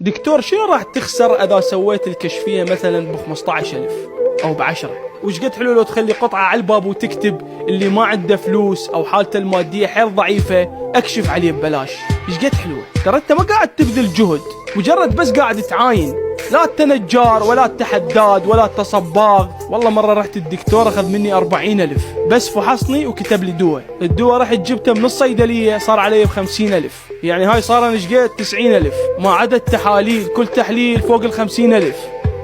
دكتور شنو راح تخسر اذا سويت الكشفية مثلا ب 15,000 او ب10؟ وش قد حلو لو تخلي قطعة على الباب وتكتب اللي ما عنده فلوس او حالته المادية حيل ضعيفة اكشف عليه ببلاش. ايش قد حلوة؟ ترى انت ما قاعد تبذل جهد، مجرد بس قاعد تعاين، لا انت نجار ولا انت حداد ولا انت صباغ. والله مرة رحت الدكتور اخذ مني 40,000 بس فحصني وكتب لي دواء. الدواء رحت جبته من الصيدلية صار علي ب50,000، يعني هاي صار انا شقيت 90,000 ما عدا التحاليل، كل تحليل فوق ال50,000،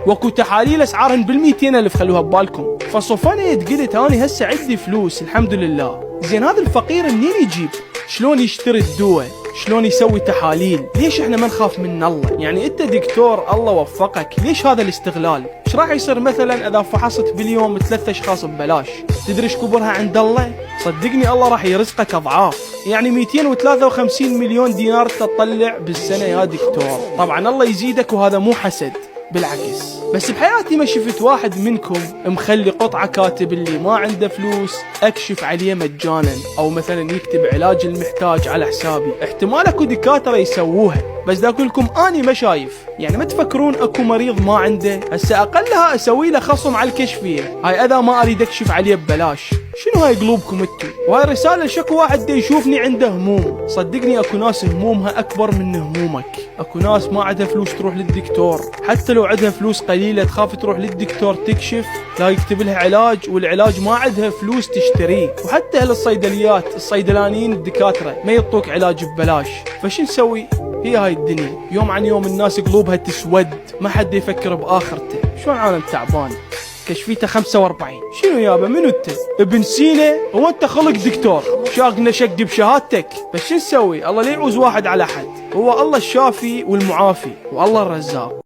واكو تحاليل اسعارهن بال200,000 خلوها ببالكم. فصفنت قلت اني هسه عندي فلوس الحمد لله، زين هذا الفقير منين يجيب؟ شلون يشتري الدواء؟ شلون يسوي تحاليل؟ ليش احنا ما نخاف من الله؟ يعني انت دكتور الله وفقك، ليش هذا الاستغلال؟ ايش راح يصير مثلا اذا فحصت باليوم 3 اشخاص ببلاش؟ تدري ايش كبرها عند الله؟ صدقني الله راح يرزقك اضعاف، يعني 253 مليون دينار تطلع بالسنة يا دكتور. طبعا الله يزيدك وهذا مو حسد، بالعكس، بس بحياتي ما شفت واحد منكم مخلي قطعة كاتب اللي ما عنده فلوس اكشف عليه مجانا، او مثلا يكتب علاج المحتاج على حسابي. احتمال اكو دكاترة يسووها، بس دا اقول لكم اني ما شايف. يعني ما تفكرون اكو مريض ما عنده هسه اقلها اسوي له خصم على الكشفية، هاي اذا ما اريد اكشف عليه ببلاش. شنو هاي قلوبكم انتو؟ وهاي رسالة شكو واحد دا يشوفني عنده هموم. صدقني اكو ناس همومها اكبر من همومك. اكو ناس ما عندها فلوس تروح للدكتور، حتى لو عندها فلوس قليلة تخاف تروح للدكتور تكشف، لا يكتب لها علاج والعلاج ما عندها فلوس تشتريه. وحتى اهل الصيدليات الصيدلانيين الدكاترة ما يعطوك علاج ببلاش. فشو نسوي؟ هي هاي الدنيا، يوم عن يوم الناس قلوبها تسود، ما حد يفكر باخرته. شلون عالم تعبان؟ كشفيته 45. شنو يابا منو انت؟ ابن سينا؟ هو انت خلق دكتور شاقنا شق بشهادتك؟ بس شو نسوي؟ الله لا يعوز واحد على حد، هو الله الشافي والمعافي والله الرزاق.